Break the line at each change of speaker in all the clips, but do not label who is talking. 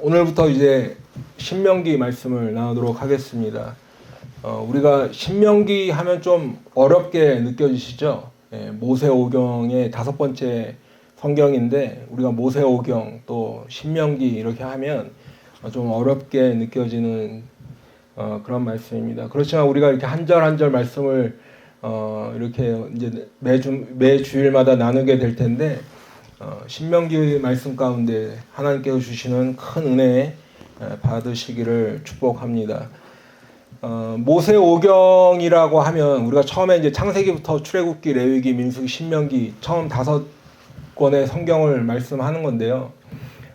오늘부터 이제 신명기 말씀을 나누도록 하겠습니다. 우리가 신명기 하면 좀 어렵게 느껴지시죠? 모세오경의 5번째 성경인데 우리가 모세오경 또 신명기 이렇게 하면 좀 어렵게 느껴지는 그런 말씀입니다. 그렇지만 우리가 이렇게 한 절 한 절 말씀을 이렇게 이제 매 주일마다 나누게 될 텐데 신명기 말씀 가운데 하나님께서 주시는 큰 은혜 받으시기를 축복합니다. 모세오경이라고 하면 우리가 처음에 이제 창세기부터 출애굽기, 레위기, 민수기, 신명기 처음 5권의 성경을 말씀하는 건데요.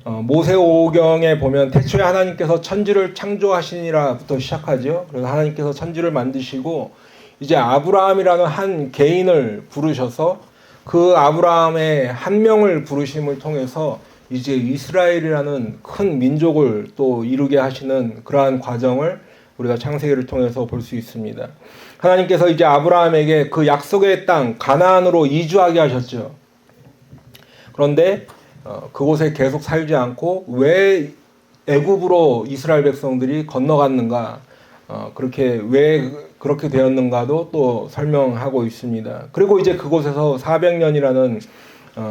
모세오경에 보면 태초에 하나님께서 천지를 창조하시니라부터 시작하죠. 그래서 하나님께서 천지를 만드시고 이제 아브라함이라는 한 개인을 부르셔서 그 아브라함의 한 명을 부르심을 통해서 이제 이스라엘이라는 큰 민족을 또 이루게 하시는 그러한 과정을 우리가 창세기를 통해서 볼 수 있습니다. 하나님께서 이제 아브라함에게 그 약속의 땅 가나안으로 이주하게 하셨죠. 그런데 그곳에 계속 살지 않고 왜 애굽으로 이스라엘 백성들이 건너갔는가, 그렇게 왜 그렇게 되었는가도 또 설명하고 있습니다. 그리고 이제 그곳에서 400년이라는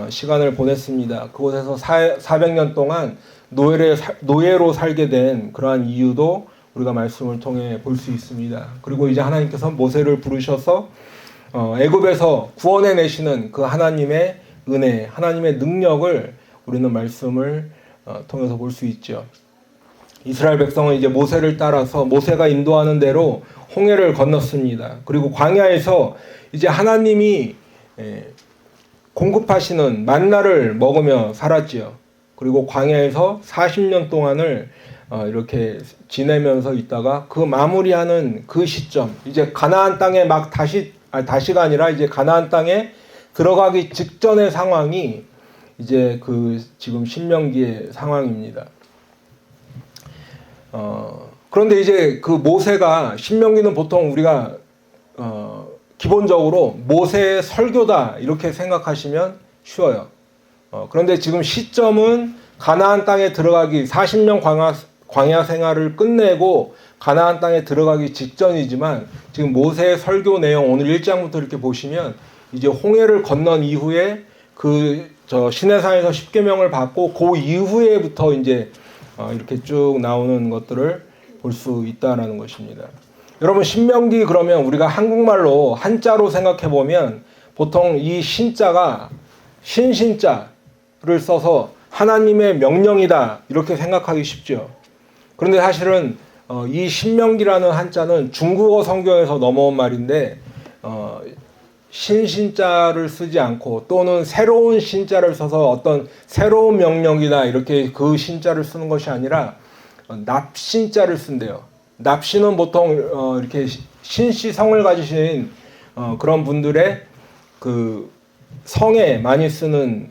시간을 보냈습니다. 그곳에서 400년 동안 노예로 살게 된 그러한 이유도 우리가 말씀을 통해 볼 수 있습니다. 그리고 이제 하나님께서 모세를 부르셔서 애굽에서 구원해 내시는 그 하나님의 은혜, 하나님의 능력을 우리는 말씀을 통해서 볼 수 있죠. 이스라엘 백성은 이제 모세를 따라서 모세가 인도하는 대로 홍해를 건넜습니다. 그리고 광야에서 이제 하나님이 공급하시는 만나를 먹으며 살았지요. 그리고 광야에서 40년 동안을 이렇게 지내면서 있다가 그 마무리하는 그 시점, 이제 가나안 땅에 막 다시가 아니라 이제 가나안 땅에 들어가기 직전의 상황이 이제 그 지금 신명기의 상황입니다. 그런데 이제 그 모세가, 신명기는 보통 우리가 기본적으로 모세의 설교다 이렇게 생각하시면 쉬워요. 그런데 지금 시점은 가나안 땅에 들어가기 40년 광야 생활을 끝내고 가나안 땅에 들어가기 직전이지만 지금 모세의 설교 내용 오늘 1장부터 이렇게 보시면 이제 홍해를 건넌 이후에 시내산에서 십계명을 받고 그 이후에부터 이제 이렇게 쭉 나오는 것들을 볼 수 있다라는 것입니다. 여러분, 신명기 그러면 우리가 한국말로 한자로 생각해 보면 보통 이 신자가 신신자를 써서 하나님의 명령이다 이렇게 생각하기 쉽죠. 그런데 사실은 이 신명기라는 한자는 중국어 성경에서 넘어온 말인데 신신자를 쓰지 않고 또는 새로운 신자를 써서 어떤 새로운 명령이다 이렇게 그 신자를 쓰는 것이 아니라 납신자를 쓴대요. 납신은 보통 이렇게 신씨 성을 가지신 그런 분들의 그 성에 많이 쓰는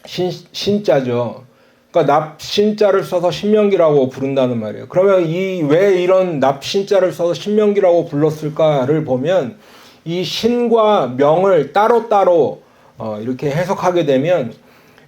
신자죠. 그러니까 납신자를 써서 신명기라고 부른다는 말이에요. 그러면 왜 이런 납신자를 써서 신명기라고 불렀을까를 보면 이 신과 명을 따로따로 이렇게 해석하게 되면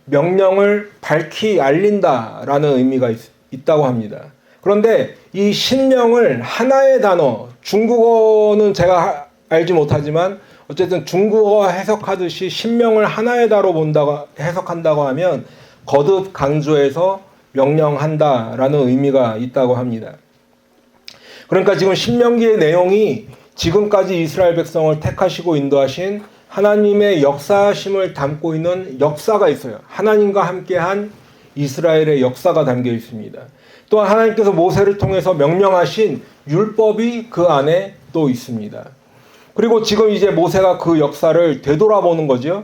명령을 밝히 알린다라는 의미가 있다고 합니다. 그런데 이 신명을 하나의 단어, 중국어는 제가 알지 못하지만 어쨌든 중국어 해석하듯이 신명을 하나의 단어로 해석한다고 하면 거듭 강조해서 명령한다라는 의미가 있다고 합니다. 그러니까 지금 신명기의 내용이 지금까지 이스라엘 백성을 택하시고 인도하신 하나님의 역사심을 담고 있는 역사가 있어요. 하나님과 함께한 이스라엘의 역사가 담겨 있습니다. 또한 하나님께서 모세를 통해서 명령하신 율법이 그 안에 또 있습니다. 그리고 지금 이제 모세가 그 역사를 되돌아보는 거죠.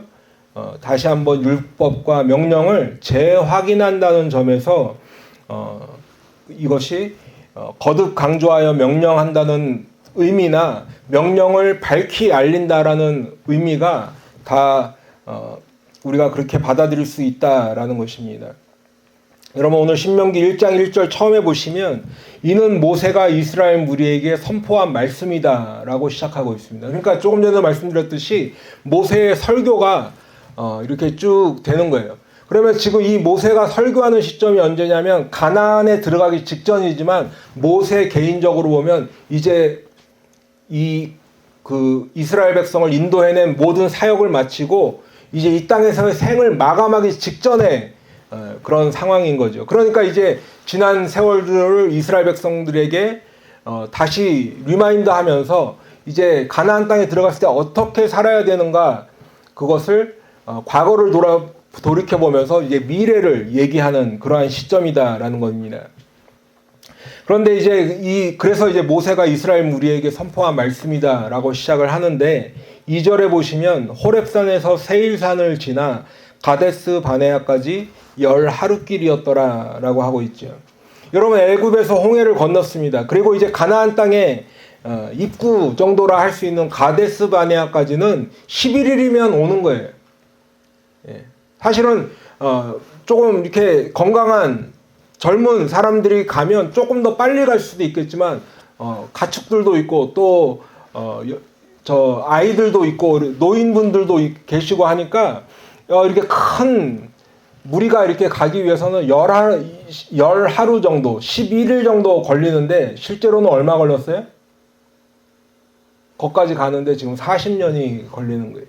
다시 한번 율법과 명령을 재확인한다는 점에서 이것이 거듭 강조하여 명령한다는 의미나 명령을 밝히 알린다라는 의미가 다 우리가 그렇게 받아들일 수 있다라는 것입니다. 여러분, 오늘 신명기 1장 1절 처음에 보시면 이는 모세가 이스라엘 무리에게 선포한 말씀이다 라고 시작하고 있습니다. 그러니까 조금 전에 말씀드렸듯이 모세의 설교가 이렇게 쭉 되는 거예요. 그러면 지금 이 모세가 설교하는 시점이 언제냐면 가나안에 들어가기 직전이지만 모세 개인적으로 보면 이제 이스라엘 백성을 인도해낸 모든 사역을 마치고 이제 이 땅에서의 생을 마감하기 직전에 그런 상황인 거죠. 그러니까 이제 지난 세월들을 이스라엘 백성들에게 다시 리마인드 하면서 이제 가나안 땅에 들어갔을 때 어떻게 살아야 되는가 그것을 과거를 돌이켜보면서 이제 미래를 얘기하는 그러한 시점이다라는 겁니다. 그런데 이제 그래서 이제 모세가 이스라엘 무리에게 선포한 말씀이다라고 시작을 하는데 2절에 보시면 호렙산에서 세일산을 지나 가데스 바네아까지 10하루길이었더라라고 하고 있죠. 여러분 애굽에서 홍해를 건넜습니다. 그리고 이제 가나안 땅에 입구 정도라 할 수 있는 가데스 바네아까지는 11일이면 오는 거예요. 예. 사실은 조금 이렇게 건강한 젊은 사람들이 가면 조금 더 빨리 갈 수도 있겠지만 가축들도 있고 또 저 아이들도 있고 노인분들도 계시고 하니까 이렇게 큰 무리가 이렇게 가기 위해서는 10하루 정도 11일 정도 걸리는데 실제로는 얼마 걸렸어요? 거기까지 가는데 지금 40년이 걸리는 거예요.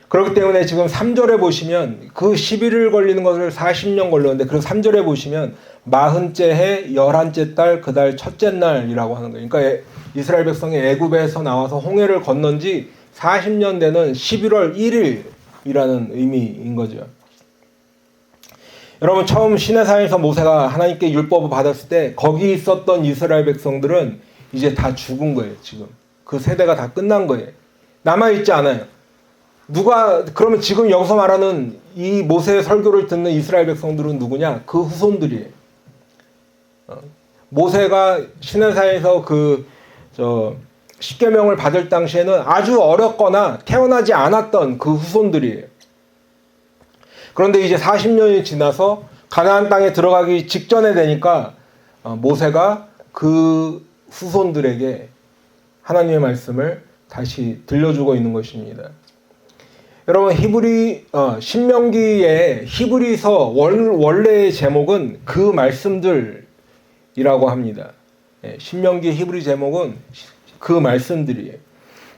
그렇기 때문에 지금 3절에 보시면 그 11일 걸리는 것을 40년 걸렸는데 그 3절에 보시면 40째 해 11째 달 그 달 첫째 날이라고 하는 거예요. 그러니까 이스라엘 백성이 애굽에서 나와서 홍해를 건넌 지 40년 되는 11월 1일이라는 의미인 거죠. 여러분 처음 시내산에서 모세가 하나님께 율법을 받았을 때 거기 있었던 이스라엘 백성들은 이제 다 죽은 거예요. 지금 그 세대가 다 끝난 거예요. 남아있지 않아요. 그러면 지금 여기서 말하는 이 모세의 설교를 듣는 이스라엘 백성들은 누구냐? 그 후손들이에요. 모세가 시내산에서 십계명을 받을 당시에는 아주 어렸거나 태어나지 않았던 그 후손들이에요. 그런데 이제 40년이 지나서 가나안 땅에 들어가기 직전에 되니까 모세가 그 후손들에게 하나님의 말씀을 다시 들려주고 있는 것입니다. 여러분 신명기의 히브리서 원래의 제목은 그 말씀들이라고 합니다. 신명기 히브리 제목은 그 말씀들이에요.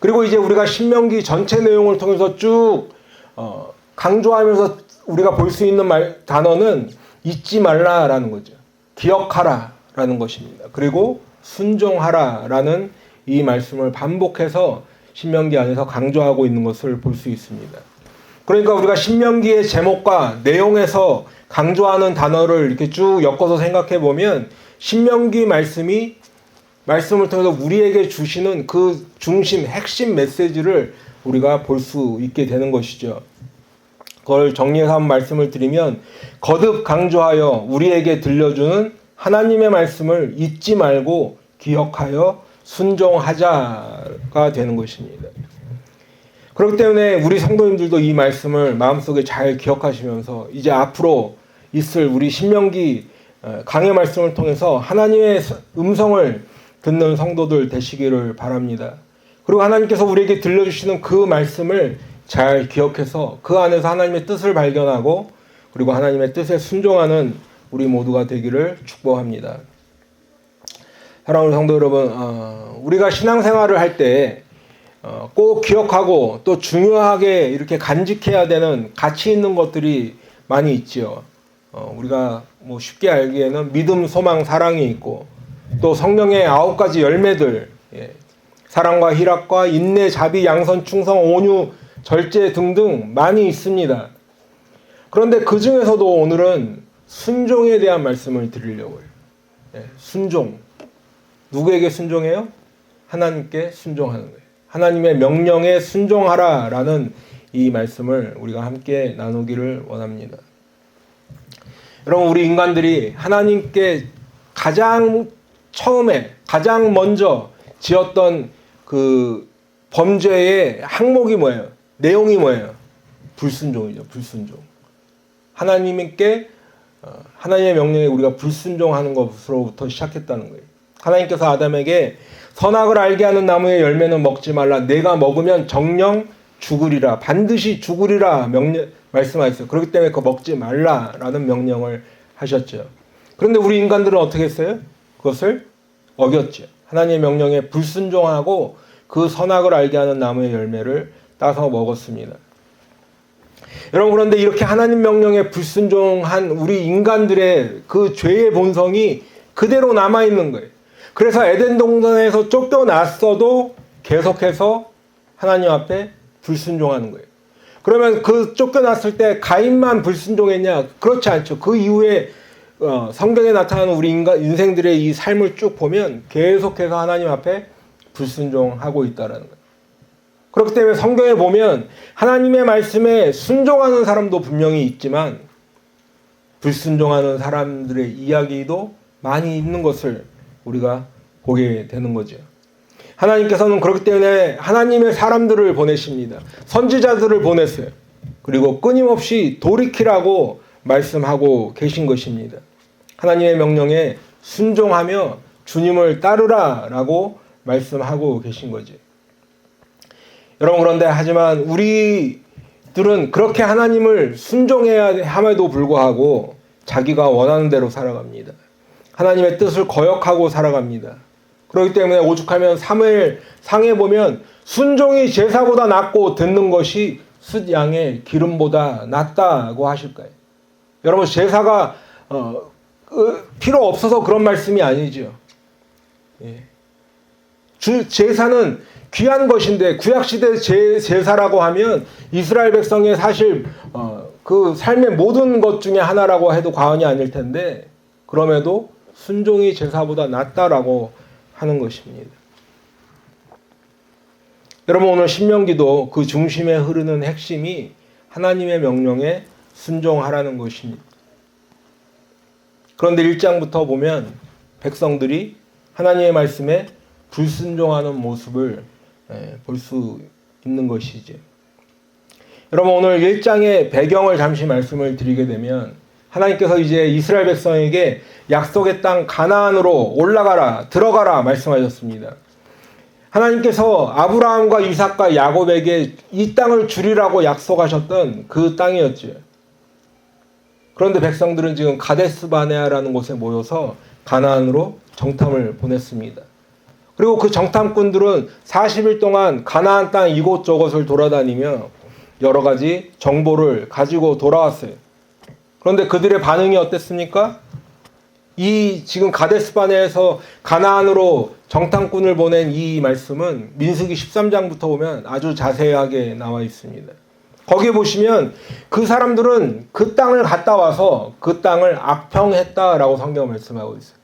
그리고 이제 우리가 신명기 전체 내용을 통해서 쭉 강조하면서 우리가 볼 수 있는 단어는 잊지 말라라는 거죠. 기억하라라는 것입니다. 그리고 순종하라라는 이 말씀을 반복해서 신명기 안에서 강조하고 있는 것을 볼 수 있습니다. 그러니까 우리가 신명기의 제목과 내용에서 강조하는 단어를 이렇게 쭉 엮어서 생각해 보면 신명기 말씀을 통해서 우리에게 주시는 그 중심, 핵심 메시지를 우리가 볼 수 있게 되는 것이죠. 그걸 정리해서 한 말씀을 드리면 거듭 강조하여 우리에게 들려주는 하나님의 말씀을 잊지 말고 기억하여 순종하자가 되는 것입니다. 그렇기 때문에 우리 성도님들도 이 말씀을 마음속에 잘 기억하시면서 이제 앞으로 있을 우리 신명기 강의 말씀을 통해서 하나님의 음성을 듣는 성도들 되시기를 바랍니다. 그리고 하나님께서 우리에게 들려주시는 그 말씀을 잘 기억해서 그 안에서 하나님의 뜻을 발견하고 그리고 하나님의 뜻에 순종하는 우리 모두가 되기를 축복합니다. 사랑하는 성도 여러분, 우리가 신앙생활을 할 때 꼭 기억하고 또 중요하게 이렇게 간직해야 되는 가치 있는 것들이 많이 있지요. 우리가 뭐 쉽게 알기에는 믿음, 소망, 사랑이 있고 또 성령의 9가지 열매들, 사랑과 희락과 인내, 자비, 양선, 충성, 온유, 절제 등등 많이 있습니다. 그런데 그 중에서도 오늘은 순종에 대한 말씀을 드리려고 해요. 순종. 누구에게 순종해요? 하나님께 순종하는 거예요. 하나님의 명령에 순종하라라는 이 말씀을 우리가 함께 나누기를 원합니다. 여러분 우리 인간들이 하나님께 가장 처음에 가장 먼저 지었던 그 범죄의 항목이 뭐예요? 내용이 뭐예요? 불순종이죠. 불순종. 하나님께 하나님의 명령에 우리가 불순종하는 것으로부터 시작했다는 거예요. 하나님께서 아담에게 선악을 알게 하는 나무의 열매는 먹지 말라. 내가 먹으면 정령 죽으리라, 반드시 죽으리라 말씀하셨어요. 그렇기 때문에 그거 먹지 말라라는 명령을 하셨죠. 그런데 우리 인간들은 어떻게 했어요? 그것을 어겼죠. 하나님의 명령에 불순종하고 그 선악을 알게 하는 나무의 열매를 따서 먹었습니다. 여러분, 그런데 이렇게 하나님 명령에 불순종한 우리 인간들의 그 죄의 본성이 그대로 남아있는 거예요. 그래서 에덴 동산에서 쫓겨났어도 계속해서 하나님 앞에 불순종하는 거예요. 그러면 그 쫓겨났을 때 가인만 불순종했냐? 그렇지 않죠. 그 이후에 성경에 나타나는 우리 인생들의 이 삶을 쭉 보면 계속해서 하나님 앞에 불순종하고 있다는 거예요. 그렇기 때문에 성경에 보면 하나님의 말씀에 순종하는 사람도 분명히 있지만 불순종하는 사람들의 이야기도 많이 있는 것을 우리가 보게 되는 거죠. 하나님께서는 그렇기 때문에 하나님의 사람들을 보내십니다. 선지자들을 보냈어요. 그리고 끊임없이 돌이키라고 말씀하고 계신 것입니다. 하나님의 명령에 순종하며 주님을 따르라라고 말씀하고 계신 거죠. 여러분, 그런데 하지만 우리들은 그렇게 하나님을 순종해야 함에도 불구하고 자기가 원하는 대로 살아갑니다. 하나님의 뜻을 거역하고 살아갑니다. 그렇기 때문에 오죽하면 사무엘상에 보면 순종이 제사보다 낫고 듣는 것이 숫양의 기름보다 낫다고 하실 거예요. 여러분, 제사가 필요 없어서 그런 말씀이 아니죠. 예. 제사는 귀한 것인데 구약시대 제사라고 하면 이스라엘 백성의 사실 그 삶의 모든 것 중에 하나라고 해도 과언이 아닐 텐데 그럼에도 순종이 제사보다 낫다라고 하는 것입니다. 여러분, 오늘 신명기도 그 중심에 흐르는 핵심이 하나님의 명령에 순종하라는 것입니다. 그런데 1장부터 보면 백성들이 하나님의 말씀에 불순종하는 모습을 볼 수 있는 것이죠. 여러분, 오늘 1장의 배경을 잠시 말씀을 드리게 되면 하나님께서 이제 이스라엘 백성에게 약속의 땅 가나안으로 올라가라, 들어가라 말씀하셨습니다. 하나님께서 아브라함과 이삭과 야곱에게 이 땅을 주리라고 약속하셨던 그 땅이었죠. 그런데 백성들은 지금 가데스 바네아라는 곳에 모여서 가나안으로 정탐을 보냈습니다. 그리고 그 정탐꾼들은 40일 동안 가나안 땅 이곳저곳을 돌아다니며 여러 가지 정보를 가지고 돌아왔어요. 그런데 그들의 반응이 어땠습니까? 이 지금 가데스 바네아에서 가나안으로 정탐꾼을 보낸 이 말씀은 민수기 13장부터 보면 아주 자세하게 나와 있습니다. 거기에 보시면 그 사람들은 그 땅을 갔다 와서 그 땅을 악평했다라고 성경 말씀하고 있어요.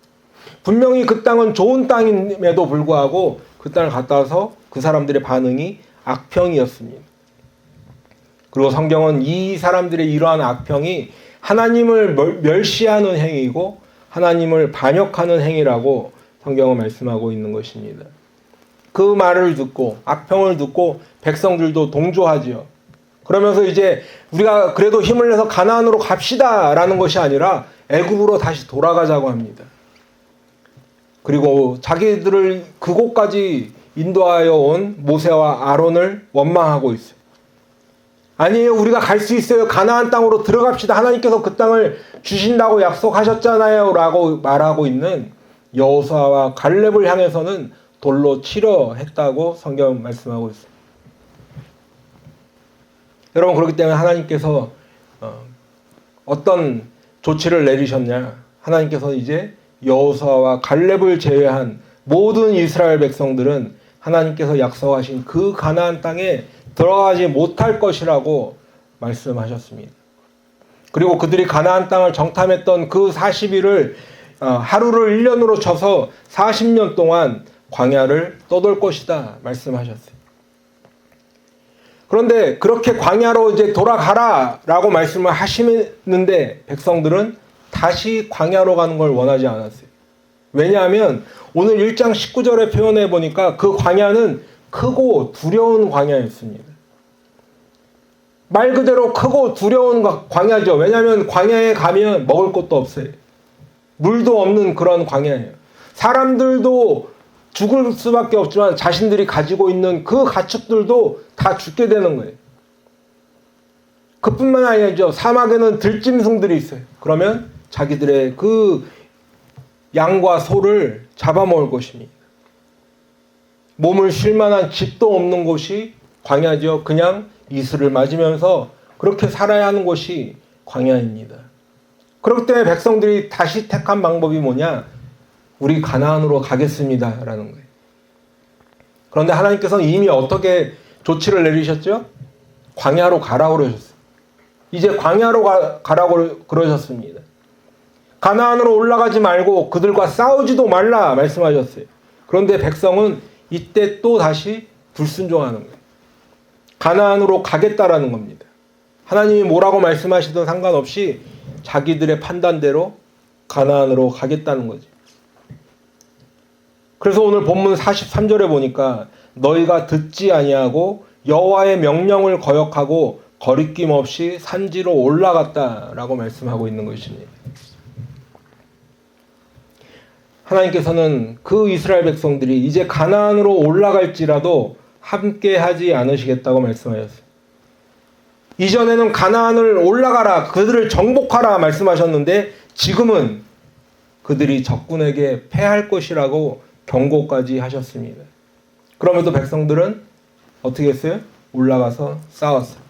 분명히 그 땅은 좋은 땅임에도 불구하고 그 땅을 갔다 와서 그 사람들의 반응이 악평이었습니다. 그리고 성경은 이 사람들의 이러한 악평이 하나님을 멸시하는 행위이고 하나님을 반역하는 행위라고 성경은 말씀하고 있는 것입니다. 그 말을 듣고 악평을 듣고 백성들도 동조하지요. 그러면서 이제 우리가 그래도 힘을 내서 가나안으로 갑시다라는 것이 아니라 애굽으로 다시 돌아가자고 합니다. 그리고 자기들을 그곳까지 인도하여 온 모세와 아론을 원망하고 있어요. 아니에요, 우리가 갈 수 있어요. 가나안 땅으로 들어갑시다. 하나님께서 그 땅을 주신다고 약속하셨잖아요 라고 말하고 있는 여호수아와 갈렙을 향해서는 돌로 치려 했다고 성경 말씀하고 있어요. 여러분, 그렇기 때문에 하나님께서 어떤 조치를 내리셨냐? 하나님께서 이제 여호수아와 갈렙을 제외한 모든 이스라엘 백성들은 하나님께서 약속하신 그 가나안 땅에 들어가지 못할 것이라고 말씀하셨습니다. 그리고 그들이 가나안 땅을 정탐했던 그 40일을 하루를 1년으로 쳐서 40년 동안 광야를 떠돌 것이다 말씀하셨어요. 그런데 그렇게 광야로 이제 돌아가라 라고 말씀을 하시는데 백성들은 다시 광야로 가는 걸 원하지 않았어요. 왜냐하면 오늘 1장 19절에 표현해 보니까 그 광야는 크고 두려운 광야였습니다. 말 그대로 크고 두려운 광야죠. 왜냐하면 광야에 가면 먹을 것도 없어요. 물도 없는 그런 광야예요. 사람들도 죽을 수밖에 없지만 자신들이 가지고 있는 그 가축들도 다 죽게 되는 거예요. 그뿐만 아니죠. 사막에는 들짐승들이 있어요. 그러면 자기들의 그 양과 소를 잡아먹을 것입니다. 몸을 쉴 만한 집도 없는 곳이 광야죠. 그냥 이슬을 맞으면서 그렇게 살아야 하는 곳이 광야입니다. 그렇기 때문에 백성들이 다시 택한 방법이 뭐냐? 우리 가나안으로 가겠습니다 라는 거예요. 그런데 하나님께서는 이미 어떻게 조치를 내리셨죠? 광야로 가라고 그러셨어요. 이제 광야로 가라고 그러셨습니다. 가나안으로 올라가지 말고 그들과 싸우지도 말라 말씀하셨어요. 그런데 백성은 이때 또 다시 불순종하는 거예요. 가나안으로 가겠다라는 겁니다. 하나님이 뭐라고 말씀하시든 상관없이 자기들의 판단대로 가나안으로 가겠다는 거죠. 그래서 오늘 본문 43절에 보니까 너희가 듣지 아니하고 여호와의 명령을 거역하고 거리낌 없이 산지로 올라갔다라고 말씀하고 있는 것입니다. 하나님께서는 그 이스라엘 백성들이 이제 가나안으로 올라갈지라도 함께 하지 않으시겠다고 말씀하셨어요. 이전에는 가나안을 올라가라, 그들을 정복하라 말씀하셨는데 지금은 그들이 적군에게 패할 것이라고 경고까지 하셨습니다. 그럼에도 백성들은 어떻게 했어요? 올라가서 싸웠어요.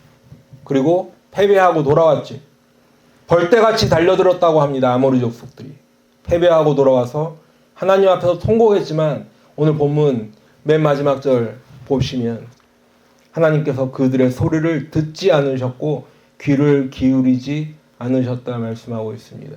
그리고 패배하고 돌아왔지. 벌떼같이 달려들었다고 합니다. 아모리 족속들이. 패배하고 돌아와서 하나님 앞에서 통곡했지만 오늘 본문 맨 마지막 절 보시면 하나님께서 그들의 소리를 듣지 않으셨고 귀를 기울이지 않으셨다 말씀하고 있습니다.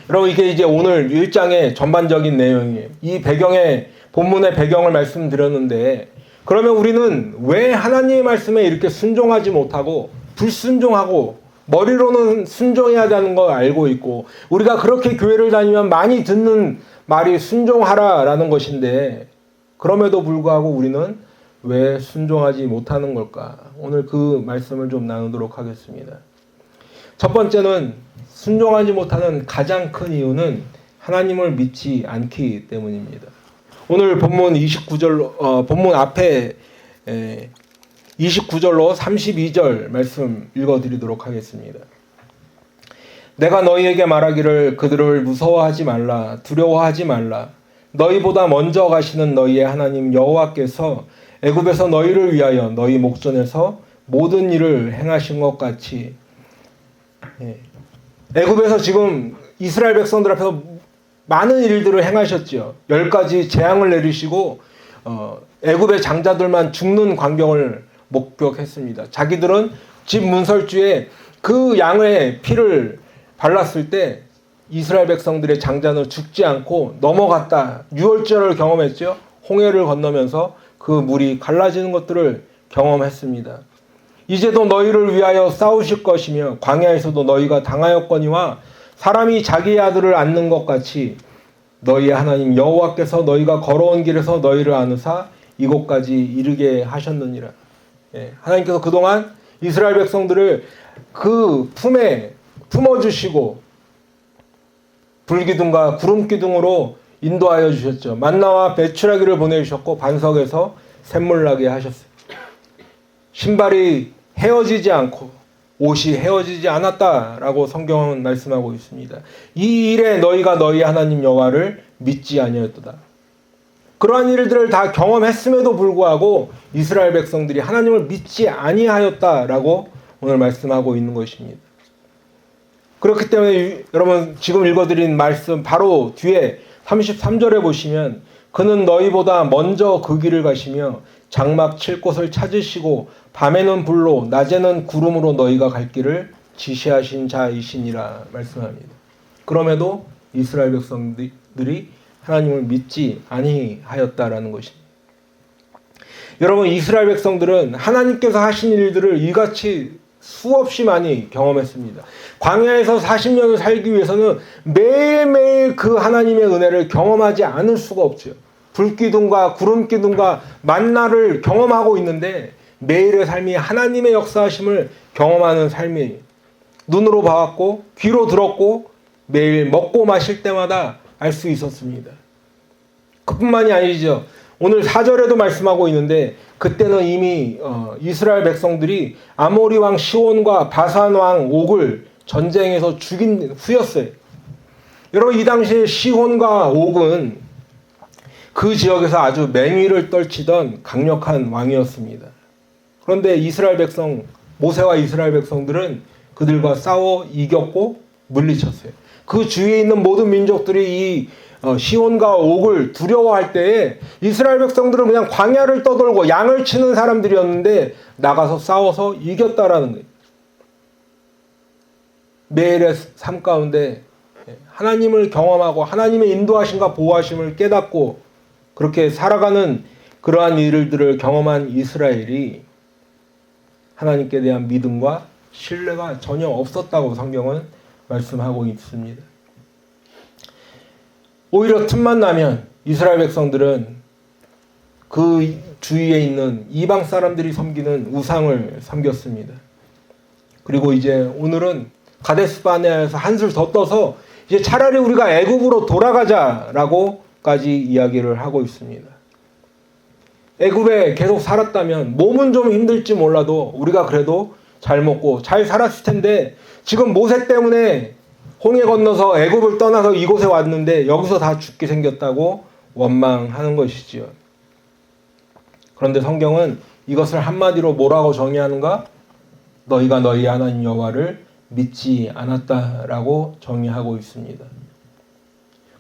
여러분, 이게 이제 오늘 1장의 전반적인 내용이에요. 이 배경의 본문의 배경을 말씀드렸는데, 그러면 우리는 왜 하나님의 말씀에 이렇게 순종하지 못하고 불순종하고 머리로는 순종해야 되는 걸 알고 있고, 우리가 그렇게 교회를 다니면 많이 듣는 말이 순종하라라는 것인데 그럼에도 불구하고 우리는 왜 순종하지 못하는 걸까? 오늘 그 말씀을 좀 나누도록 하겠습니다. 첫 번째는 순종하지 못하는 가장 큰 이유는 하나님을 믿지 않기 때문입니다. 오늘 본문 29절, 본문 앞에 29절로 32절 말씀 읽어드리도록 하겠습니다. 내가 너희에게 말하기를 그들을 무서워하지 말라, 두려워하지 말라. 너희보다 먼저 가시는 너희의 하나님 여호와께서 애굽에서 너희를 위하여 너희 목전에서 모든 일을 행하신 것 같이, 애굽에서 지금 이스라엘 백성들 앞에서 많은 일들을 행하셨죠. 10가지 재앙을 내리시고 애굽의 장자들만 죽는 광경을 목격했습니다. 자기들은 집 문설주에 그 양의 피를 발랐을 때 이스라엘 백성들의 장자는 죽지 않고 넘어갔다. 유월절을 경험했죠. 홍해를 건너면서 그 물이 갈라지는 것들을 경험했습니다. 이제도 너희를 위하여 싸우실 것이며 광야에서도 너희가 당하였거니와 사람이 자기의 아들을 안는 것 같이 너희의 하나님 여호와께서 너희가 걸어온 길에서 너희를 안으사 이곳까지 이르게 하셨느니라. 하나님께서 그동안 이스라엘 백성들을 그 품에 품어주시고 불기둥과 구름기둥으로 인도하여 주셨죠. 만나와 배추라기를 보내주셨고 반석에서 샘물 나게 하셨어요. 신발이 헤어지지 않고 옷이 헤어지지 않았다라고 성경은 말씀하고 있습니다. 이 일에 너희가 너희 하나님 여호와를 믿지 아니하였도다. 그러한 일들을 다 경험했음에도 불구하고 이스라엘 백성들이 하나님을 믿지 아니하였다라고 오늘 말씀하고 있는 것입니다. 그렇기 때문에 여러분 지금 읽어드린 말씀 바로 뒤에 33절에 보시면 그는 너희보다 먼저 그 길을 가시며 장막 칠 곳을 찾으시고 밤에는 불로 낮에는 구름으로 너희가 갈 길을 지시하신 자이시니라 말씀합니다. 그럼에도 이스라엘 백성들이 하나님을 믿지 아니하였다라는 것입니다. 여러분, 이스라엘 백성들은 하나님께서 하신 일들을 이같이 수없이 많이 경험했습니다. 광야에서 40년을 살기 위해서는 매일매일 그 하나님의 은혜를 경험하지 않을 수가 없죠. 불기둥과 구름기둥과 만나를 경험하고 있는데 매일의 삶이 하나님의 역사하심을 경험하는 삶이 눈으로 봐왔고 귀로 들었고 매일 먹고 마실 때마다 알 수 있었습니다. 그뿐만이 아니죠. 오늘 4절에도 말씀하고 있는데 그때는 이미 이스라엘 백성들이 아모리 왕 시온과 바산 왕 옥을 전쟁에서 죽인 후였어요. 여러분, 이 당시에 시온과 옥은 그 지역에서 아주 맹위를 떨치던 강력한 왕이었습니다. 그런데 이스라엘 백성, 모세와 이스라엘 백성들은 그들과 싸워 이겼고 물리쳤어요. 그 주위에 있는 모든 민족들이 이 시온과 옥을 두려워할 때에 이스라엘 백성들은 그냥 광야를 떠돌고 양을 치는 사람들이었는데 나가서 싸워서 이겼다라는 거예요. 매일의 삶 가운데 하나님을 경험하고 하나님의 인도하심과 보호하심을 깨닫고 그렇게 살아가는 그러한 일들을 경험한 이스라엘이 하나님께 대한 믿음과 신뢰가 전혀 없었다고 성경은 말씀하고 있습니다. 오히려 틈만 나면 이스라엘 백성들은 그 주위에 있는 이방 사람들이 섬기는 우상을 섬겼습니다. 그리고 이제 오늘은 가데스 바네아에서 한술 더 떠서 이제 차라리 우리가 애굽으로 돌아가자라고까지 이야기를 하고 있습니다. 애굽에 계속 살았다면 몸은 좀 힘들지 몰라도 우리가 그래도 잘 먹고 잘 살았을 텐데 지금 모세 때문에 홍해 건너서 애굽을 떠나서 이곳에 왔는데 여기서 다 죽게 생겼다고 원망하는 것이지요. 그런데 성경은 이것을 한마디로 뭐라고 정의하는가? 너희가 너희 하나님 여호와를 믿지 않았다라고 정의하고 있습니다.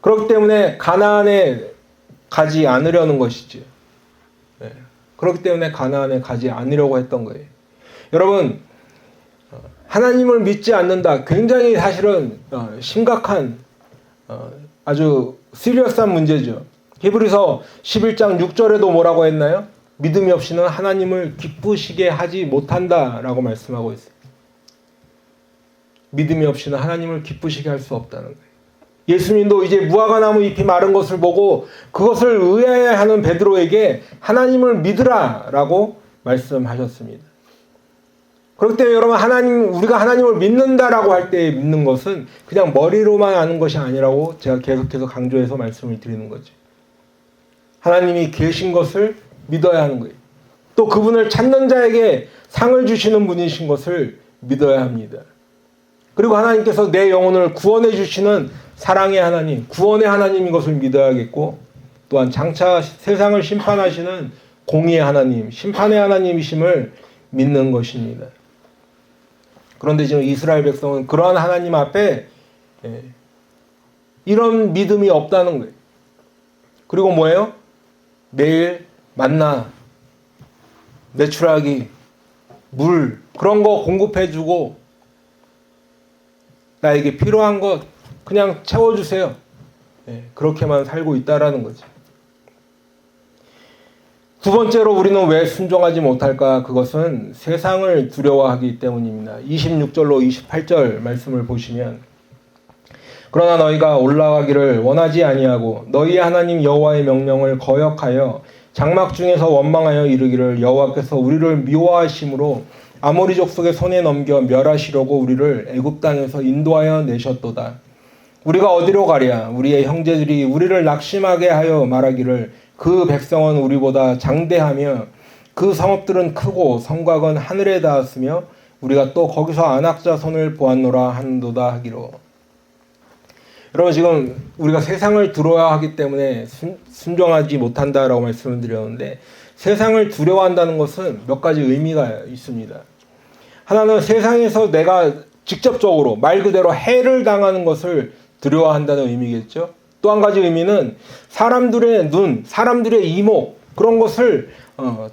그렇기 때문에 가나안에 가지 않으려는 것이지요. 그렇기 때문에 가나안에 가지 않으려고 했던 거예요. 여러분, 하나님을 믿지 않는다. 굉장히 사실은 심각한 아주 시리어스한 문제죠. 히브리서 11장 6절에도 뭐라고 했나요? 믿음이 없이는 하나님을 기쁘시게 하지 못한다라고 말씀하고 있어요. 믿음이 없이는 하나님을 기쁘시게 할 수 없다는 거예요. 예수님도 이제 무화과나무 잎이 마른 것을 보고 그것을 의아해하는 베드로에게 하나님을 믿으라라고 말씀하셨습니다. 그렇기 때문에 여러분, 우리가 하나님을 믿는다라고 할 때 믿는 것은 그냥 머리로만 아는 것이 아니라고 제가 계속해서 강조해서 말씀을 드리는 거죠. 하나님이 계신 것을 믿어야 하는 거예요. 또 그분을 찾는 자에게 상을 주시는 분이신 것을 믿어야 합니다. 그리고 하나님께서 내 영혼을 구원해 주시는 사랑의 하나님, 구원의 하나님인 것을 믿어야겠고, 또한 장차 세상을 심판하시는 공의의 하나님, 심판의 하나님이심을 믿는 것입니다. 그런데 지금 이스라엘 백성은 그러한 하나님 앞에 이런 믿음이 없다는 거예요. 그리고 뭐예요? 매일 만나, 메추라기, 물 그런 거 공급해주고 나에게 필요한 것 그냥 채워주세요. 그렇게만 살고 있다라는 거죠. 두 번째로 우리는 왜 순종하지 못할까? 그것은 세상을 두려워하기 때문입니다. 26절로 28절 말씀을 보시면 그러나 너희가 올라가기를 원하지 아니하고 너희의 하나님 여호와의 명령을 거역하여 장막 중에서 원망하여 이르기를 여호와께서 우리를 미워하심으로 아모리 족속의 손에 넘겨 멸하시려고 우리를 애굽 땅에서 인도하여 내셨도다. 우리가 어디로 가랴? 우리의 형제들이 우리를 낙심하게 하여 말하기를 그 백성은 우리보다 장대하며 그 성읍들은 크고 성곽은 하늘에 닿았으며 우리가 또 거기서 안악자손을 보았노라 한도다 하기로. 여러분, 지금 우리가 세상을 두려워하기 때문에 순종하지 못한다라고 말씀을 드렸는데 세상을 두려워한다는 것은 몇 가지 의미가 있습니다. 하나는 세상에서 내가 직접적으로 말 그대로 해를 당하는 것을 두려워한다는 의미겠죠. 또 한 가지 의미는 사람들의 눈, 사람들의 이목 그런 것을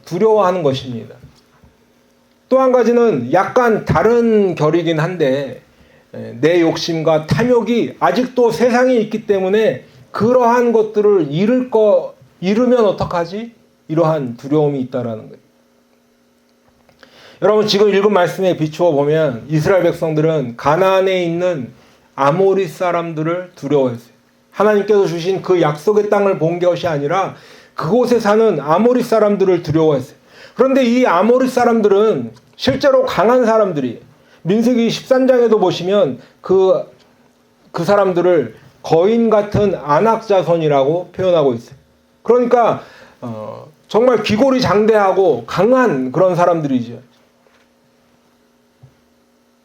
두려워하는 것입니다. 또 한 가지는 약간 다른 결이긴 한데 내 욕심과 탐욕이 아직도 세상에 있기 때문에 그러한 것들을 잃으면 어떡하지? 이러한 두려움이 있다라는 거예요. 여러분, 지금 읽은 말씀에 비추어 보면 이스라엘 백성들은 가나안에 있는 아모리 사람들을 두려워했어요. 하나님께서 주신 그 약속의 땅을 본 것이 아니라 그곳에 사는 아모리 사람들을 두려워했어요. 그런데 이 아모리 사람들은 실제로 강한 사람들이에요. 민수기 13장에도 보시면 그 사람들을 거인 같은 안악자손이라고 표현하고 있어요. 그러니까 정말 기골이 장대하고 강한 그런 사람들이죠.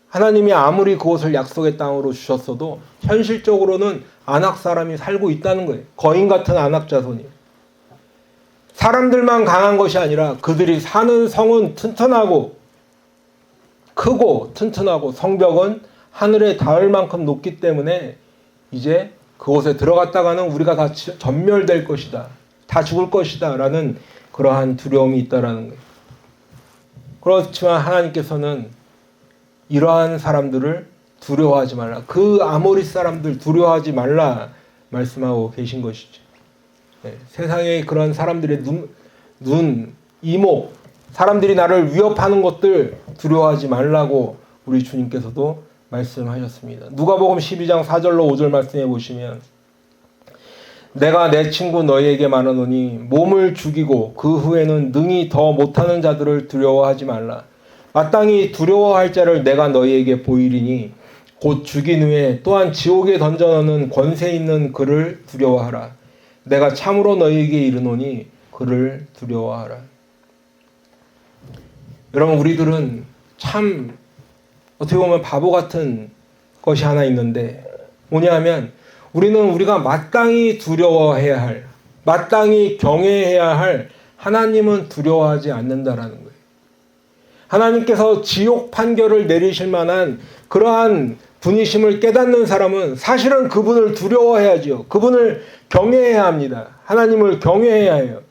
하나님이 아무리 그곳을 약속의 땅으로 주셨어도 현실적으로는 아낙 사람이 살고 있다는 거예요. 거인 같은 아낙 자손이. 사람들만 강한 것이 아니라 그들이 사는 성은 튼튼하고 크고 튼튼하고 성벽은 하늘에 닿을 만큼 높기 때문에 이제 그곳에 들어갔다가는 우리가 다 전멸될 것이다. 다 죽을 것이다. 라는 그러한 두려움이 있다라는 거예요. 그렇지만 하나님께서는 이러한 사람들을 두려워하지 말라. 그 아모리 사람들 두려워하지 말라 말씀하고 계신 것이죠. 네, 세상의 그런 사람들의 이목, 사람들이 나를 위협하는 것들 두려워하지 말라고 우리 주님께서도 말씀하셨습니다. 누가복음 12장 4절로 5절 말씀해 보시면 내가 내 친구 너희에게 말하노니 몸을 죽이고 그 후에는 능히 더 못하는 자들을 두려워하지 말라. 마땅히 두려워할 자를 내가 너희에게 보이리니 곧 죽인 후에 또한 지옥에 던져넣는 권세 있는 그를 두려워하라. 내가 참으로 너희에게 이르노니 그를 두려워하라. 여러분, 우리들은 참 어떻게 보면 바보 같은 것이 하나 있는데 뭐냐면 우리는 우리가 마땅히 두려워해야 할, 마땅히 경외해야 할 하나님은 두려워하지 않는다라는 거예요. 하나님께서 지옥 판결을 내리실 만한 그러한 분이심을 깨닫는 사람은 사실은 그분을 두려워해야지요. 그분을 경외해야 합니다. 하나님을 경외해야 해요.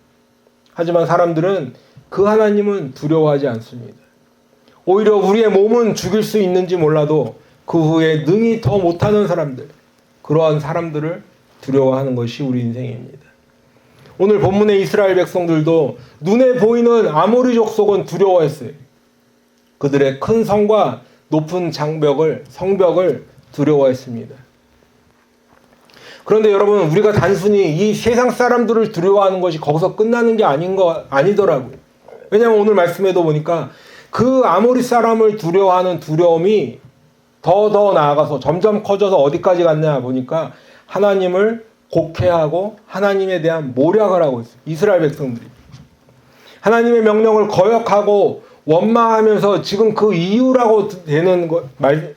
하지만 사람들은 그 하나님은 두려워하지 않습니다. 오히려 우리의 몸은 죽일 수 있는지 몰라도 그 후에 능히 더 못하는 사람들, 그러한 사람들을 두려워하는 것이 우리 인생입니다. 오늘 본문의 이스라엘 백성들도 눈에 보이는 아모리 족속은 두려워했어요. 그들의 큰 성과 높은 성벽을 두려워했습니다. 그런데 여러분, 우리가 단순히 이 세상 사람들을 두려워하는 것이 거기서 끝나는 게 아니더라고요. 왜냐하면 오늘 말씀에도 보니까 그 아모리 사람을 두려워하는 두려움이 더 나아가서 점점 커져서 어디까지 갔냐 보니까 하나님을 곡해하고 하나님에 대한 모략을 하고 있어요. 이스라엘 백성들이. 하나님의 명령을 거역하고 원망하면서 지금 그 이유라고 되는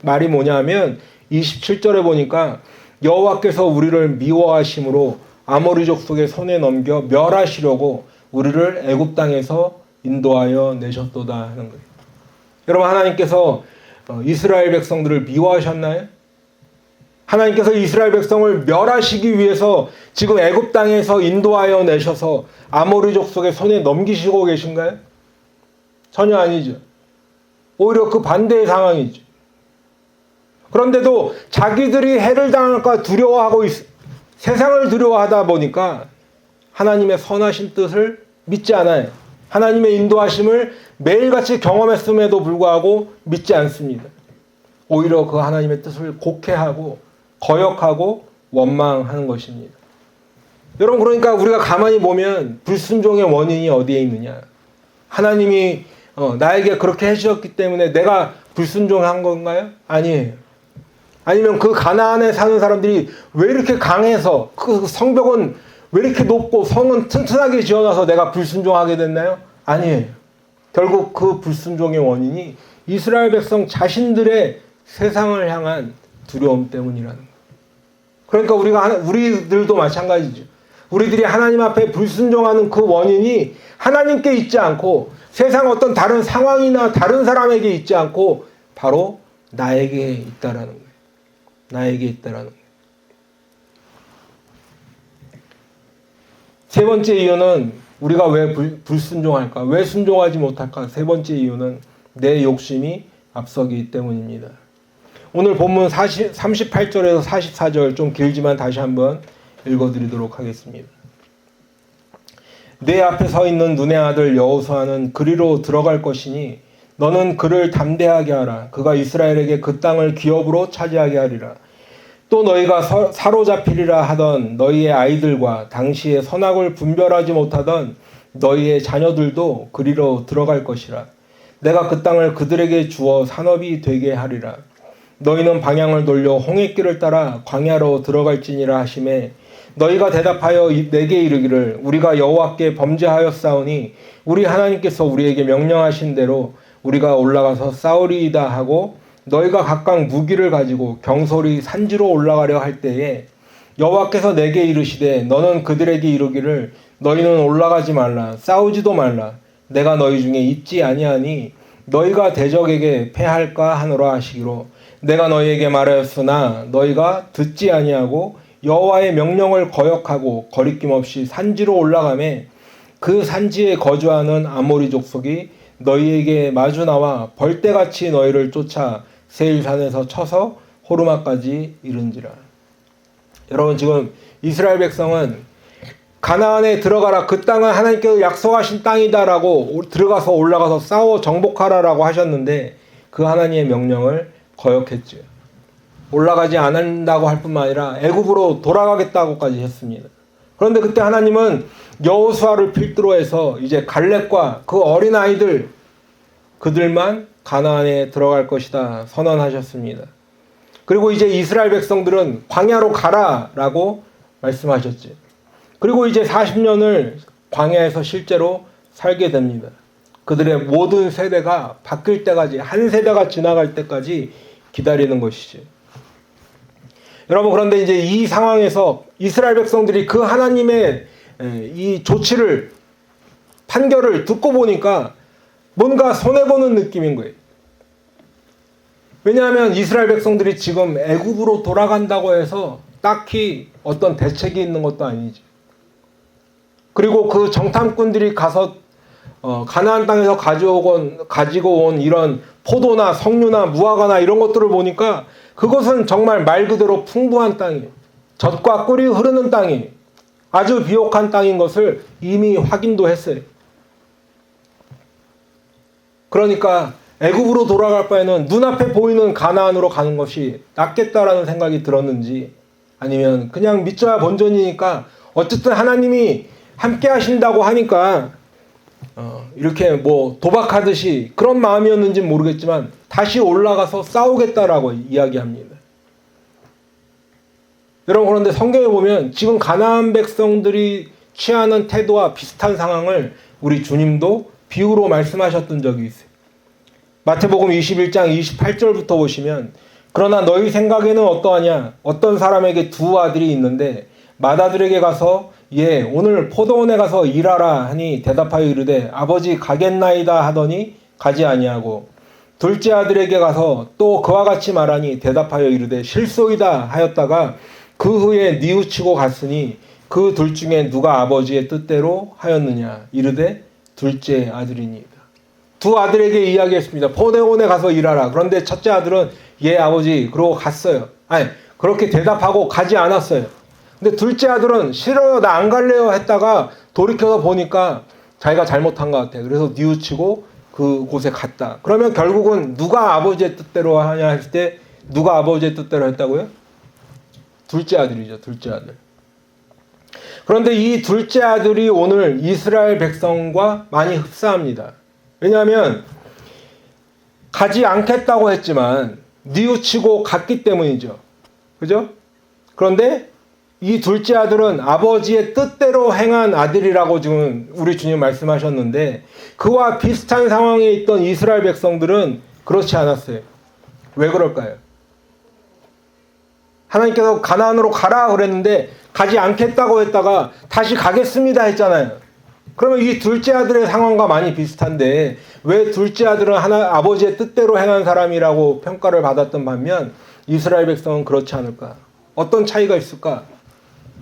말이 뭐냐면 27절에 보니까 여호와께서 우리를 미워하심으로 아모리 족속의 손에 넘겨 멸하시려고 우리를 애굽 땅에서 인도하여 내셨도다 하는 거예요. 여러분, 하나님께서 이스라엘 백성들을 미워하셨나요? 하나님께서 이스라엘 백성을 멸하시기 위해서 지금 애굽 땅에서 인도하여 내셔서 아모리 족속의 손에 넘기시고 계신가요? 전혀 아니죠. 오히려 그 반대의 상황이죠. 그런데도 자기들이 해를 당할까 두려워하고 세상을 두려워하다 보니까 하나님의 선하신 뜻을 믿지 않아요. 하나님의 인도하심을 매일같이 경험했음에도 불구하고 믿지 않습니다. 오히려 그 하나님의 뜻을 곡해하고 거역하고 원망하는 것입니다. 여러분, 그러니까 우리가 가만히 보면 불순종의 원인이 어디에 있느냐? 하나님이 나에게 그렇게 해주셨기 때문에 내가 불순종한 건가요? 아니에요. 아니면 그 가나안에 사는 사람들이 왜 이렇게 강해서 그 성벽은 왜 이렇게 높고 성은 튼튼하게 지어놔서 내가 불순종하게 됐나요? 아니에요. 결국 그 불순종의 원인이 이스라엘 백성 자신들의 세상을 향한 두려움 때문이라는 거예요. 그러니까 우리들도 마찬가지죠. 우리들이 하나님 앞에 불순종하는 그 원인이 하나님께 있지 않고 세상 어떤 다른 상황이나 다른 사람에게 있지 않고 바로 나에게 있다라는 거예요. 나에게 있다라는 거예요. 세 번째 이유는 우리가 왜 불순종할까? 왜 순종하지 못할까? 세 번째 이유는 내 욕심이 앞서기 때문입니다. 오늘 본문 38절에서 44절 좀 길지만 다시 한번 읽어드리도록 하겠습니다. 내 앞에 서 있는 눈의 아들 여호수아는 그리로 들어갈 것이니 너는 그를 담대하게 하라. 그가 이스라엘에게 그 땅을 기업으로 차지하게 하리라. 또 너희가 사로잡히리라 하던 너희의 아이들과 당시의 선악을 분별하지 못하던 너희의 자녀들도 그리로 들어갈 것이라. 내가 그 땅을 그들에게 주어 산업이 되게 하리라. 너희는 방향을 돌려 홍해길을 따라 광야로 들어갈지니라 하시매 너희가 대답하여 내게 이르기를 우리가 여호와께 범죄하였사오니 우리 하나님께서 우리에게 명령하신 대로 우리가 올라가서 싸우리이다 하고 너희가 각각 무기를 가지고 경솔히 산지로 올라가려 할 때에 여호와께서 내게 이르시되 너는 그들에게 이르기를 너희는 올라가지 말라 싸우지도 말라 내가 너희 중에 있지 아니하니 너희가 대적에게 패할까 하노라 하시기로 내가 너희에게 말하였으나 너희가 듣지 아니하고 여호와의 명령을 거역하고 거리낌 없이 산지로 올라가매 그 산지에 거주하는 아모리 족속이 너희에게 마주 나와 벌떼같이 너희를 쫓아 세일산에서 쳐서 호르마까지 이른지라. 여러분 지금 이스라엘 백성은 가나안에 들어가라 그 땅은 하나님께서 약속하신 땅이다라고 들어가서 올라가서 싸워 정복하라라고 하셨는데 그 하나님의 명령을 거역했죠. 올라가지 않는다고 할 뿐만 아니라 애굽으로 돌아가겠다고까지 했습니다. 그런데 그때 하나님은 여호수아를 필두로 해서 이제 갈렙과 그 어린 아이들 그들만 가나안에 들어갈 것이다 선언하셨습니다. 그리고 이제 이스라엘 백성들은 광야로 가라라고 말씀하셨죠. 그리고 이제 40년을 광야에서 실제로 살게 됩니다. 그들의 모든 세대가 바뀔 때까지 한 세대가 지나갈 때까지 기다리는 것이죠. 여러분 그런데 이제 이 상황에서 이스라엘 백성들이 그 하나님의 이 조치를 판결을 듣고 보니까 뭔가 손해보는 느낌인 거예요. 왜냐하면 이스라엘 백성들이 지금 애굽으로 돌아간다고 해서 딱히 어떤 대책이 있는 것도 아니지. 그리고 그 정탐꾼들이 가서 가나안 땅에서 가지고 온 이런 포도나 석류나 무화과나 이런 것들을 보니까 그것은 정말 말 그대로 풍부한 땅이에요. 젖과 꿀이 흐르는 땅이에요. 아주 비옥한 땅인 것을 이미 확인도 했어요. 그러니까 애굽으로 돌아갈 바에는 눈앞에 보이는 가나안으로 가는 것이 낫겠다라는 생각이 들었는지 아니면 그냥 믿져야 본전이니까 어쨌든 하나님이 함께 하신다고 하니까 이렇게 뭐 도박하듯이 그런 마음이었는지 모르겠지만 다시 올라가서 싸우겠다라고 이야기합니다. 여러분 그런데 성경에 보면 지금 가나안 백성들이 취하는 태도와 비슷한 상황을 우리 주님도 비유로 말씀하셨던 적이 있어요. 마태복음 21장 28절부터 보시면 그러나 너희 생각에는 어떠하냐 어떤 사람에게 두 아들이 있는데 맏아들에게 가서 예 오늘 포도원에 가서 일하라 하니 대답하여 이르되 아버지 가겠나이다 하더니 가지 아니하고 둘째 아들에게 가서 또 그와 같이 말하니 대답하여 이르되 실소이다 하였다가 그 후에 뉘우치고 갔으니 그 둘 중에 누가 아버지의 뜻대로 하였느냐 이르되 둘째 아들이니이다. 두 아들에게 이야기했습니다. 포도원에 가서 일하라. 그런데 첫째 아들은 예 아버지 그러고 갔어요. 아니 그렇게 대답하고 가지 않았어요. 근데 둘째 아들은 싫어요 나 안 갈래요 했다가 돌이켜서 보니까 자기가 잘못한 것 같아. 그래서 뉘우치고 그곳에 갔다. 그러면 결국은 누가 아버지의 뜻대로 하냐 했을 때 누가 아버지의 뜻대로 했다고요? 둘째 아들이죠. 둘째 아들. 그런데 이 둘째 아들이 오늘 이스라엘 백성과 많이 흡사합니다. 왜냐하면 가지 않겠다고 했지만 뉘우치고 갔기 때문이죠. 그죠? 그런데 이 둘째 아들은 아버지의 뜻대로 행한 아들이라고 지금 우리 주님 말씀하셨는데 그와 비슷한 상황에 있던 이스라엘 백성들은 그렇지 않았어요. 왜 그럴까요? 하나님께서 가나안으로 가라 그랬는데 가지 않겠다고 했다가 다시 가겠습니다 했잖아요. 그러면 이 둘째 아들의 상황과 많이 비슷한데 왜 둘째 아들은 아버지의 뜻대로 행한 사람이라고 평가를 받았던 반면 이스라엘 백성은 그렇지 않을까? 어떤 차이가 있을까?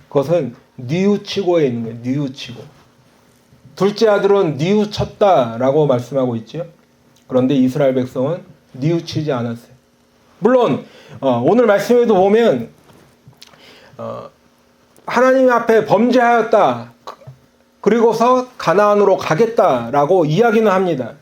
그것은 뉘우치고에 있는 거예요. 뉘우치고. 둘째 아들은 뉘우쳤다라고 말씀하고 있죠. 그런데 이스라엘 백성은 뉘우치지 않았어요. 물론 오늘 말씀에도 보면 하나님 앞에 범죄하였다. 그리고서 가나안으로 가겠다라고 이야기는 합니다.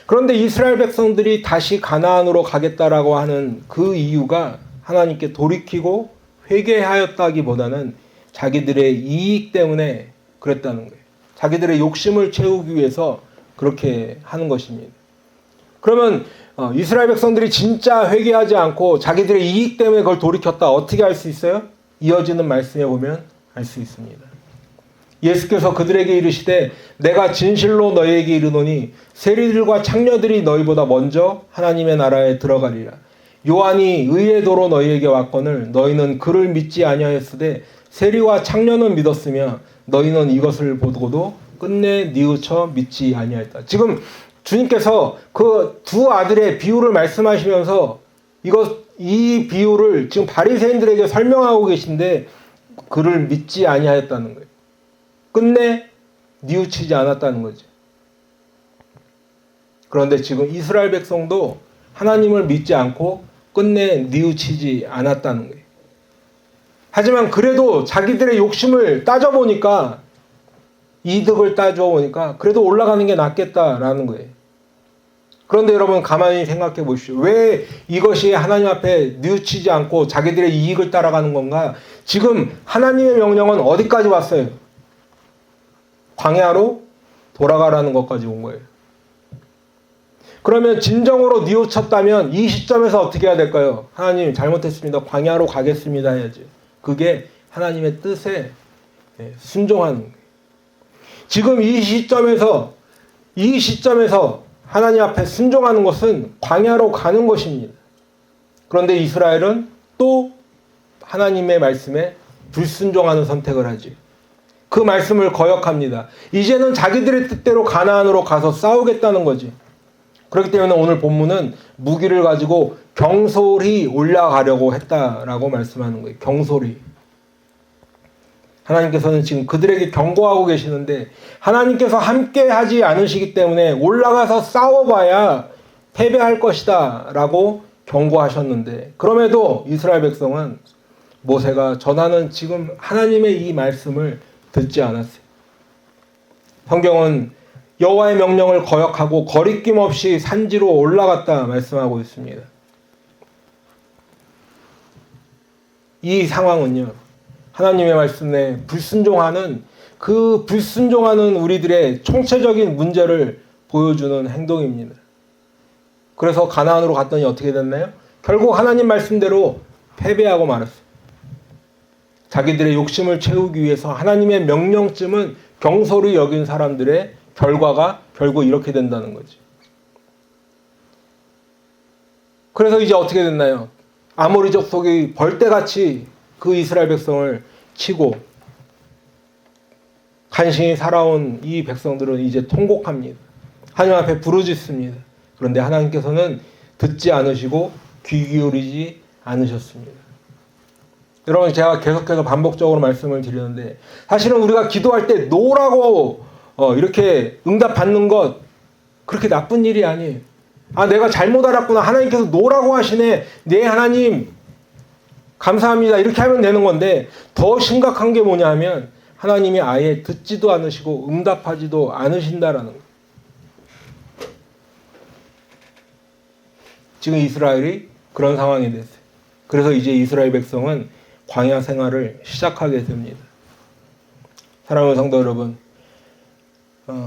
그런데 이스라엘 백성들이 다시 가나안으로 가겠다라고 하는 그 이유가 하나님께 돌이키고 회개하였다기보다는 자기들의 이익 때문에 그랬다는 거예요. 자기들의 욕심을 채우기 위해서 그렇게 하는 것입니다. 그러면 이스라엘 백성들이 진짜 회개하지 않고 자기들의 이익 때문에 그걸 돌이켰다. 어떻게 할 수 있어요? 이어지는 말씀에 보면 알 수 있습니다. 예수께서 그들에게 이르시되 내가 진실로 너희에게 이르노니 세리들과 창녀들이 너희보다 먼저 하나님의 나라에 들어가리라. 요한이 의의 도로 너희에게 왔거늘 너희는 그를 믿지 아니하였으되 세리와 창녀는 믿었으며 너희는 이것을 보고도 끝내 뉘우쳐 믿지 아니하였다. 지금 주님께서 그 두 아들의 비유를 말씀하시면서 이 비유를 지금 바리새인들에게 설명하고 계신데 그를 믿지 아니하였다는 거예요. 끝내 뉘우치지 않았다는 거죠. 그런데 지금 이스라엘 백성도 하나님을 믿지 않고 끝내 뉘우치지 않았다는 거예요. 하지만 그래도 자기들의 욕심을 따져보니까 이득을 따져보니까 그래도 올라가는 게 낫겠다라는 거예요. 그런데 여러분 가만히 생각해 보십시오. 왜 이것이 하나님 앞에 뉘우치지 않고 자기들의 이익을 따라가는 건가? 지금 하나님의 명령은 어디까지 왔어요? 광야로 돌아가라는 것까지 온 거예요. 그러면 진정으로 뉘우쳤다면 이 시점에서 어떻게 해야 될까요? 하나님 잘못했습니다. 광야로 가겠습니다 해야지. 그게 하나님의 뜻에 순종하는 거예요. 지금 이 시점에서 하나님 앞에 순종하는 것은 광야로 가는 것입니다. 그런데 이스라엘은 또 하나님의 말씀에 불순종하는 선택을 하지. 그 말씀을 거역합니다. 이제는 자기들의 뜻대로 가나안으로 가서 싸우겠다는 거지. 그렇기 때문에 오늘 본문은 무기를 가지고 경솔히 올라가려고 했다라고 말씀하는 거예요. 경솔히. 하나님께서는 지금 그들에게 경고하고 계시는데 하나님께서 함께 하지 않으시기 때문에 올라가서 싸워봐야 패배할 것이다 라고 경고하셨는데 그럼에도 이스라엘 백성은 모세가 전하는 지금 하나님의 이 말씀을 듣지 않았어요. 성경은 여호와의 명령을 거역하고 거리낌 없이 산지로 올라갔다 말씀하고 있습니다. 이 상황은요. 하나님의 말씀에 불순종하는 우리들의 총체적인 문제를 보여주는 행동입니다. 그래서 가나안으로 갔더니 어떻게 됐나요? 결국 하나님 말씀대로 패배하고 말았어요. 자기들의 욕심을 채우기 위해서 하나님의 명령쯤은 경솔히 여긴 사람들의 결과가 결국 이렇게 된다는 거지. 그래서 이제 어떻게 됐나요? 아모리 족속이 벌떼같이 그 이스라엘 백성을 치고 간신히 살아온 이 백성들은 이제 통곡합니다. 하나님 앞에 부르짖습니다. 그런데 하나님께서는 듣지 않으시고 귀 기울이지 않으셨습니다. 여러분 제가 계속해서 반복적으로 말씀을 드리는데 사실은 우리가 기도할 때 노라고 이렇게 응답받는 것 그렇게 나쁜 일이 아니에요. 아 내가 잘못 알았구나. 하나님께서 노라고 하시네. 네 하나님 감사합니다. 이렇게 하면 되는 건데 더 심각한 게 뭐냐 하면 하나님이 아예 듣지도 않으시고 응답하지도 않으신다라는 거예요. 지금 이스라엘이 그런 상황이 됐어요. 그래서 이제 이스라엘 백성은 광야 생활을 시작하게 됩니다. 사랑하는 성도 여러분,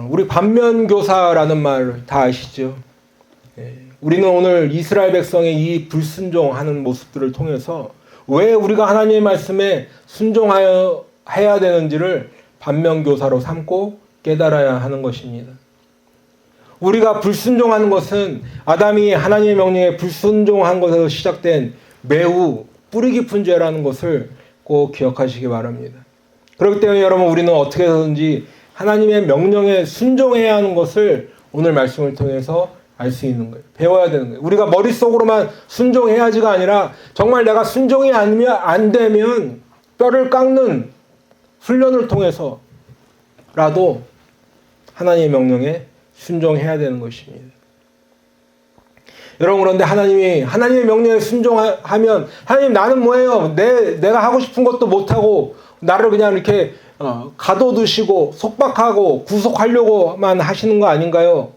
우리 반면교사라는 말 다 아시죠? 우리는 오늘 이스라엘 백성의 이 불순종하는 모습들을 통해서 왜 우리가 하나님의 말씀에 순종해야 되는지를 반면교사로 삼고 깨달아야 하는 것입니다. 우리가 불순종하는 것은 아담이 하나님의 명령에 불순종한 것에서 시작된 매우 뿌리 깊은 죄라는 것을 꼭 기억하시기 바랍니다. 그렇기 때문에 여러분 우리는 어떻게 해서든지 하나님의 명령에 순종해야 하는 것을 오늘 말씀을 통해서 알 수 있는 거예요. 배워야 되는 거예요. 우리가 머릿속으로만 순종해야지가 아니라 정말 내가 순종이 안 되면 뼈를 깎는 훈련을 통해서라도 하나님의 명령에 순종해야 되는 것입니다. 여러분 그런데 하나님의 명령에 순종하면 하나님 나는 뭐예요? 내가 하고 싶은 것도 못하고 나를 그냥 이렇게 가둬두시고 속박하고 구속하려고만 하시는 거 아닌가요?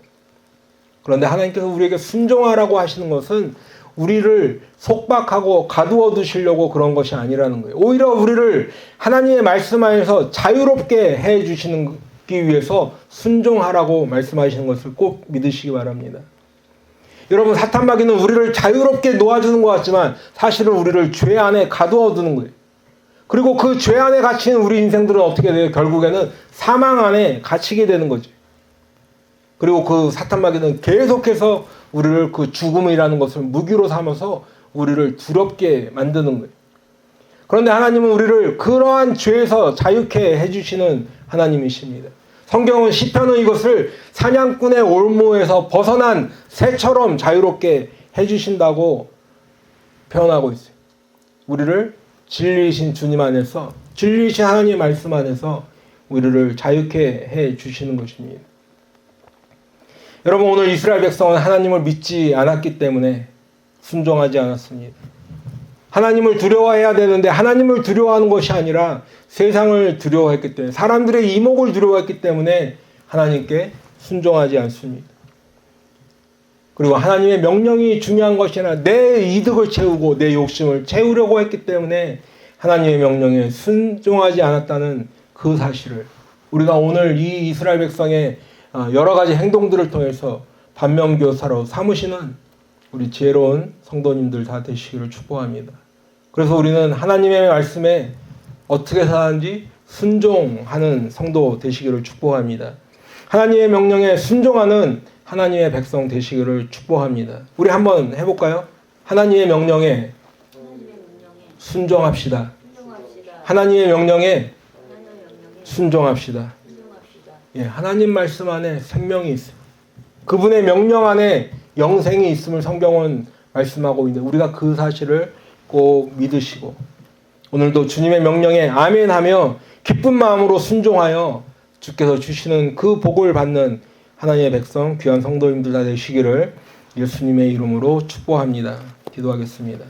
그런데 하나님께서 우리에게 순종하라고 하시는 것은 우리를 속박하고 가두어 두시려고 그런 것이 아니라는 거예요. 오히려 우리를 하나님의 말씀 안에서 자유롭게 해 주시기 위해서 순종하라고 말씀하시는 것을 꼭 믿으시기 바랍니다. 여러분 사탄마귀는 우리를 자유롭게 놓아주는 것 같지만 사실은 우리를 죄 안에 가두어 두는 거예요. 그리고 그 죄 안에 갇힌 우리 인생들은 어떻게 돼요? 결국에는 사망 안에 갇히게 되는 거죠. 그리고 그 사탄마귀는 계속해서 우리를 그 죽음이라는 것을 무기로 삼아서 우리를 두렵게 만드는 거예요. 그런데 하나님은 우리를 그러한 죄에서 자유케 해주시는 하나님이십니다. 성경은 시편은 이것을 사냥꾼의 올무에서 벗어난 새처럼 자유롭게 해주신다고 표현하고 있어요. 우리를 진리이신 주님 안에서, 진리이신 하나님의 말씀 안에서 우리를 자유케 해주시는 것입니다. 여러분, 오늘 이스라엘 백성은 하나님을 믿지 않았기 때문에 순종하지 않았습니다. 하나님을 두려워해야 되는데 하나님을 두려워하는 것이 아니라 세상을 두려워했기 때문에, 사람들의 이목을 두려워했기 때문에 하나님께 순종하지 않습니다. 그리고 하나님의 명령이 중요한 것이 아니라 내 이득을 채우고 내 욕심을 채우려고 했기 때문에 하나님의 명령에 순종하지 않았다는 그 사실을 우리가 오늘 이 이스라엘 백성의 여러 가지 행동들을 통해서 반면교사로 삼으시는 우리 지혜로운 성도님들 다 되시기를 축복합니다. 그래서 우리는 하나님의 말씀에 어떻게 사는지 순종하는 성도 되시기를 축복합니다. 하나님의 명령에 순종하는 하나님의 백성 되시기를 축복합니다. 우리 한번 해볼까요? 하나님의 명령에 순종합시다. 하나님의 명령에 순종합시다. 예, 하나님 말씀 안에 생명이 있어요. 그분의 명령 안에 영생이 있음을 성경은 말씀하고 있는데 우리가 그 사실을 꼭 믿으시고 오늘도 주님의 명령에 아멘하며 기쁜 마음으로 순종하여 주께서 주시는 그 복을 받는 하나님의 백성 귀한 성도님들 다 되시기를 예수님의 이름으로 축복합니다. 기도하겠습니다.